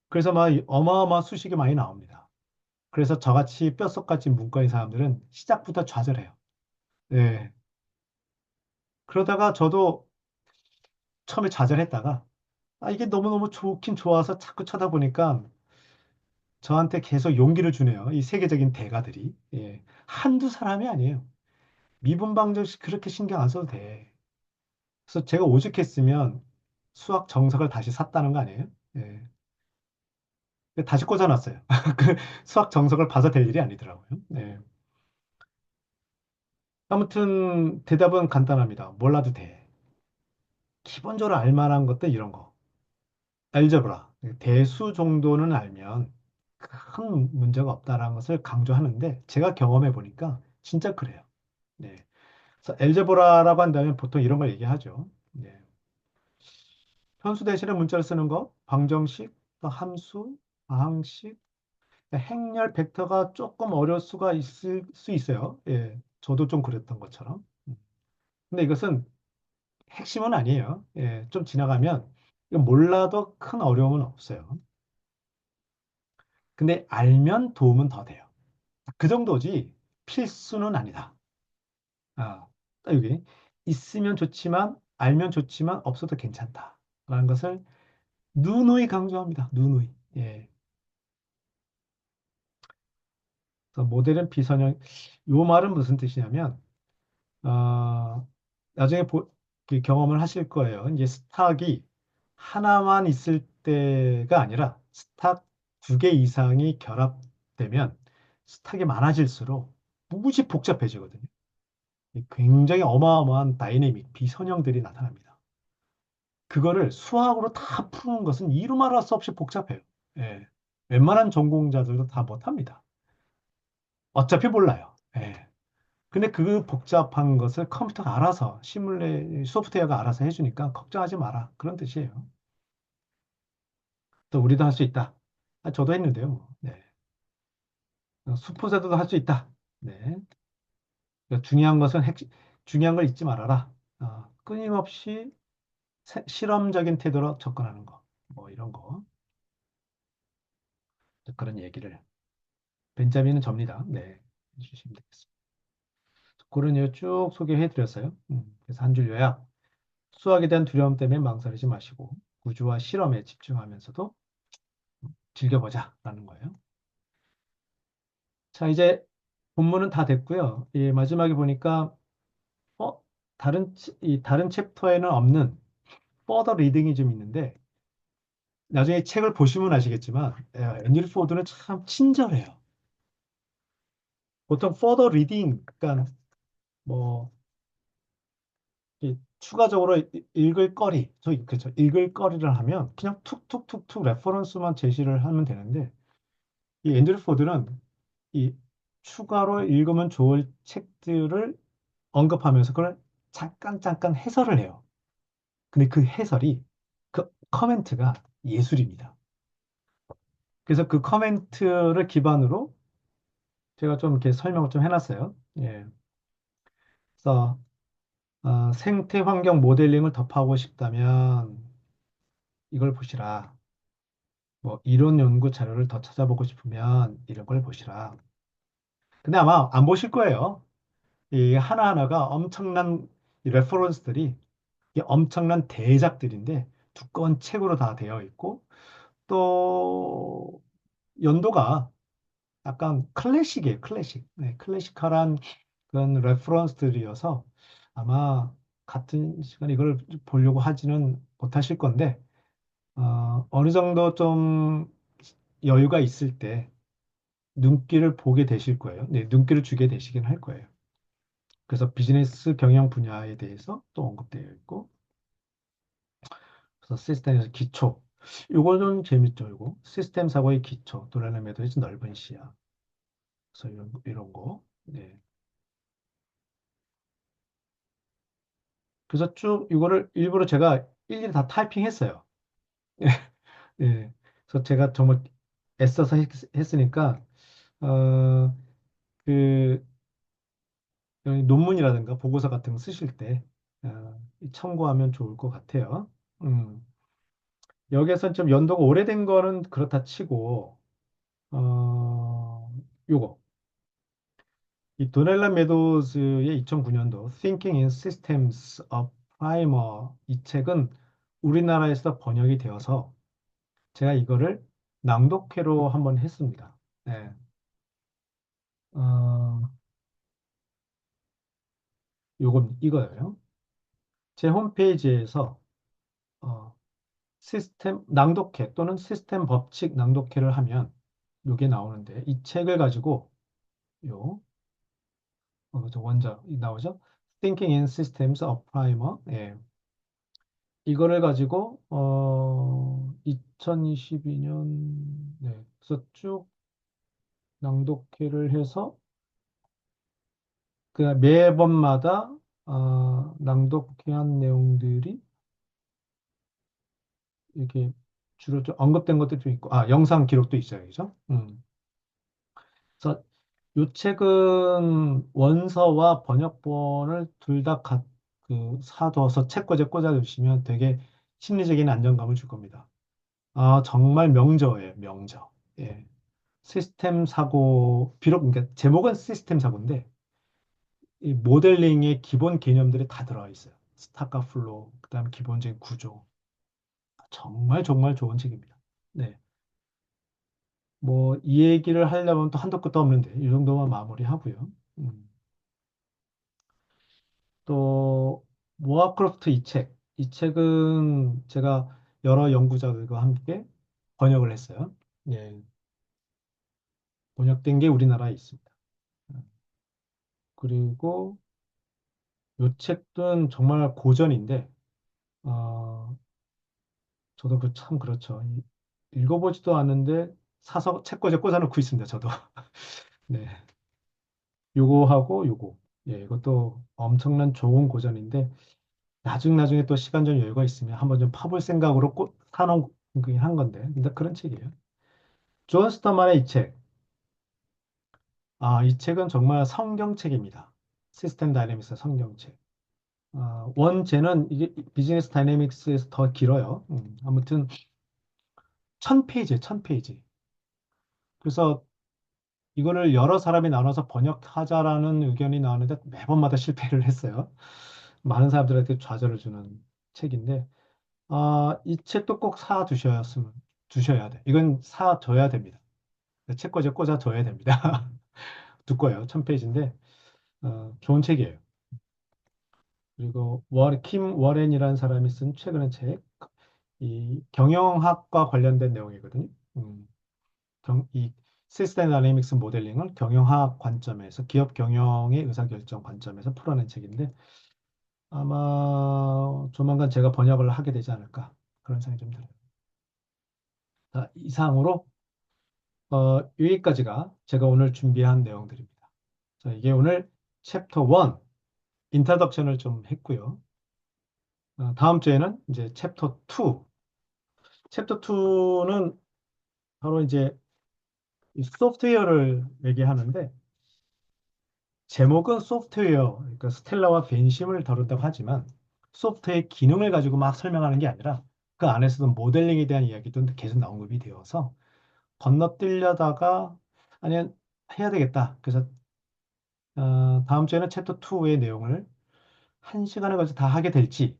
Speaker 1: 그래서 막 어마어마한 수식이 많이 나옵니다. 그래서 저같이 뼛속까지 문과인 사람들은 시작부터 좌절해요. 네. 그러다가 저도 처음에 좌절했다가 이게 너무너무 좋긴 좋아서 자꾸 쳐다보니까 저한테 계속 용기를 주네요. 이 세계적인 대가들이. 예. 한두 사람이 아니에요. 미분방정식 그렇게 신경 안 써도 돼. 그래서 제가 오죽했으면 수학 정석을 다시 샀다는 거 아니에요? 예. 다시 꽂아놨어요. 그 수학 정석을 봐서 될 일이 아니더라고요. 네. 아무튼 대답은 간단합니다. 몰라도 돼. 기본적으로 알 만한 것도 이런 거. 알제브라. 대수 정도는 알면 큰 문제가 없다라는 것을 강조하는데 제가 경험해 보니까 진짜 그래요. 네. 그래서 알제브라라고 한다면 보통 이런 걸 얘기하죠. 네. 현수 대신에 문자를 쓰는 거, 방정식, 또 함수, 아항식, 행렬, 벡터가 조금 어려울 수가 있을 수 있어요. 예. 저도 좀 그랬던 것처럼. 근데 이것은 핵심은 아니에요. 예. 좀 지나가면 이거 몰라도 큰 어려움은 없어요. 근데 알면 도움은 더 돼요. 그 정도지 필수는 아니다. 딱 여기 있으면 좋지만 알면 좋지만 없어도 괜찮다라는 것을 누누이 강조합니다. 누누이. 예. 그래서 모델은 비선형. 요 말은 무슨 뜻이냐면 어, 나중에 그 경험을 하실 거예요. 이제 스탁이 하나만 있을 때가 아니라 스탁 두 개 이상이 결합되면 스탁이 많아질수록 무지 복잡해지거든요. 굉장히 어마어마한 다이내믹, 비선형들이 나타납니다. 그거를 수학으로 다 푸는 것은 이루 말할 수 없이 복잡해요. 예. 웬만한 전공자들도 다 못합니다. 어차피 몰라요. 예. 근데 그 복잡한 것을 컴퓨터가 알아서, 소프트웨어가 알아서 해주니까 걱정하지 마라. 그런 뜻이에요. 또 우리도 할 수 있다. 저도 했는데요, 뭐. 네. 수포자도 할 수 있다. 네. 그러니까 중요한 걸 잊지 말아라. 끊임없이 실험적인 태도로 접근하는 거. 뭐 이런 거. 그런 얘기를. 벤자민은 접니다. 네. 해주시면 되겠습니다. 그런 이유 쭉 소개해 드렸어요. 그래서 한 줄 요약. 수학에 대한 두려움 때문에 망설이지 마시고 구조와 실험에 집중하면서도 즐겨보자라는 거예요. 자, 이제 본문은 다 됐고요. 이 마지막에 보니까 어, 이 다른 챕터에는 없는 further 리딩이 좀 있는데 나중에 책을 보시면 아시겠지만 앤드류 포드는 참 친절해요. 보통 further reading, 그러니까 뭐 추가적으로 읽을 거리, 그렇죠. 읽을 거리를 하면 그냥 툭툭툭툭 레퍼런스만 제시를 하면 되는데 이 앤드류 포드는 이 추가로 읽으면 좋을 책들을 언급하면서 그걸 잠깐 잠깐 해설을 해요. 근데 그 해설이 그 커멘트가 예술입니다. 그래서 그 커멘트를 기반으로 제가 좀 이렇게 설명을 좀 해놨어요. 예. 그래서 생태 환경 모델링을 더 파고 싶다면 이걸 보시라. 뭐 이론 연구 자료를 더 찾아보고 싶으면 이런 걸 보시라. 근데 아마 안 보실 거예요. 이 하나하나가 엄청난 이 레퍼런스들이 이 엄청난 대작들인데 두꺼운 책으로 다 되어 있고 또 연도가 약간 클래식이에요. 클래식. 네, 클래식한 그런 레퍼런스들이어서 아마 같은 시간에 이걸 보려고 하지는 못하실 건데 어느 정도 좀 여유가 있을 때 눈길을 보게 되실 거예요. 네, 눈길을 주게 되시긴 할 거예요. 그래서 비즈니스 경영 분야에 대해서 또 언급되어 있고, 그래서 시스템에서 기초. 요거는 재밌죠, 이거. 시스템 사고의 기초, 도라는 메도의 넓은 시야. 그래서 이런 거. 네. 그래서 쭉 이거를 일부러 제가 일일이 다 타이핑했어요. 예. 그래서 제가 정말 애써서 했으니까, 어, 그, 논문이라든가 보고서 같은 거 쓰실 때, 참고하면 좋을 것 같아요. 음. 여기에서 좀 연도가 오래된 거는 그렇다 치고, 요거. 이 도넬라 메도즈의 2009년도 Thinking in Systems of Primer 이 책은 우리나라에서 번역이 되어서 제가 이거를 낭독회로 한번 했습니다. 네. 어, 요건 이거예요. 제 홈페이지에서 어, 시스템 낭독회 또는 시스템 법칙 낭독회를 하면 요게 나오는데 이 책을 가지고 요 저 원작 나오죠? Thinking in Systems of Primer. 예. 이거를 가지고 2022년 네. 그래서 쭉 낭독회를 해서 그 매번마다 낭독회한 내용들이 이렇게 주로 좀 언급된 것도 좀 있고 영상 기록도 있어요, 그죠? 그래서 이 책은 원서와 번역본을 둘 다 사둬서 책꽂이에 꽂아두시면 되게 심리적인 안정감을 줄 겁니다. 정말 명저예요, 명저. 예. 시스템 사고, 비록, 그러니까 제목은 시스템 사고인데, 이 모델링의 기본 개념들이 다 들어가 있어요. 스타카 플로우, 그다음에 기본적인 구조. 정말 정말 좋은 책입니다. 네. 뭐, 이 얘기를 하려면 또 한도 끝도 없는데, 이 정도만 마무리하고요. 음. 또 모아크로프트 이 책은 제가 여러 연구자들과 함께 번역을 했어요. 예, 번역된 게 우리나라에 있습니다. 그리고 이 책은 정말 고전인데, 어, 저도 그 참 그렇죠. 읽어보지도 않는데 사서 책꽂이에 꽂아놓고 있습니다. 저도. 네, 요거하고 요거. 예, 이것도 엄청난 좋은 고전인데 나중에 또 시간 좀 여유가 있으면 한번 좀 파볼 생각으로 꼭 사놓은 그게 한 건데. 근데 그런 책이에요. 존 스터만의 이 책. 이 책은 정말 성경책입니다. 시스템 다이내믹스 성경책. 원제는 이게 비즈니스 다이내믹스에서 더 길어요. 아무튼 1000페이지예요, 1000페이지. 그래서 이거를 여러 사람이 나눠서 번역하자라는 의견이 나왔는데 매번마다 실패를 했어요. 많은 사람들한테 좌절을 주는 책인데, 이 책도 꼭 두셔야 돼. 이건 사줘야 됩니다. 책꽂이에 꽂아줘야 됩니다. 두꺼워요. 1000페이지인데, 좋은 책이에요. 그리고 킴 워렌이라는 사람이 쓴 최근의 책, 이 경영학과 관련된 내용이거든요. 이 시스템 다이내믹스 모델링을 경영학 관점에서 기업 경영의 의사결정 관점에서 풀어낸 책인데 아마 조만간 제가 번역을 하게 되지 않을까 그런 생각이 좀 들어요. 자, 이상으로 여기까지가 제가 오늘 준비한 내용들입니다. 자, 이게 오늘 챕터 1 인트로덕션을 좀 했고요. 다음 주에는 이제 챕터 2. 챕터 2는 바로 이제 이 소프트웨어를 얘기하는데 제목은 소프트웨어, 그러니까 스텔라와 벤심을 다룬다고 하지만 소프트웨어의 기능을 가지고 막 설명하는 게 아니라 그 안에서도 모델링에 대한 이야기도 계속 언급이 되어서 건너뛰려다가 아니 해야 되겠다. 그래서 다음 주에는 챕터 2의 내용을 한 시간에 걸쳐 다 하게 될지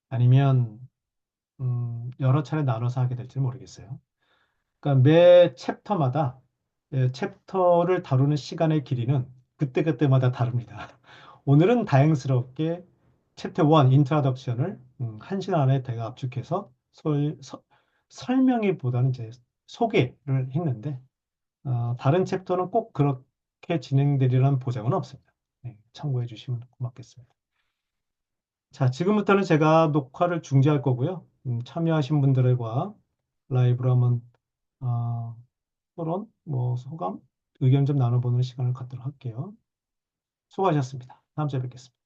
Speaker 1: 아니면 여러 차례 나눠서 하게 될지 모르겠어요. 그러니까 매 챕터마다 챕터를 다루는 시간의 길이는 그때그때마다 다릅니다. 오늘은 다행스럽게 챕터 1 인트로덕션을 1시간 안에 제가 압축해서 설명이보다는 이제 소개를 했는데 다른 챕터는 꼭 그렇게 진행되리라는 보장은 없습니다. 네, 참고해 주시면 고맙겠습니다. 자, 지금부터는 제가 녹화를 중지할 거고요. 참여하신 분들과 라이브로 한번 어, 토론, 뭐 소감, 의견 좀 나눠보는 시간을 갖도록 할게요. 수고하셨습니다. 다음 주에 뵙겠습니다.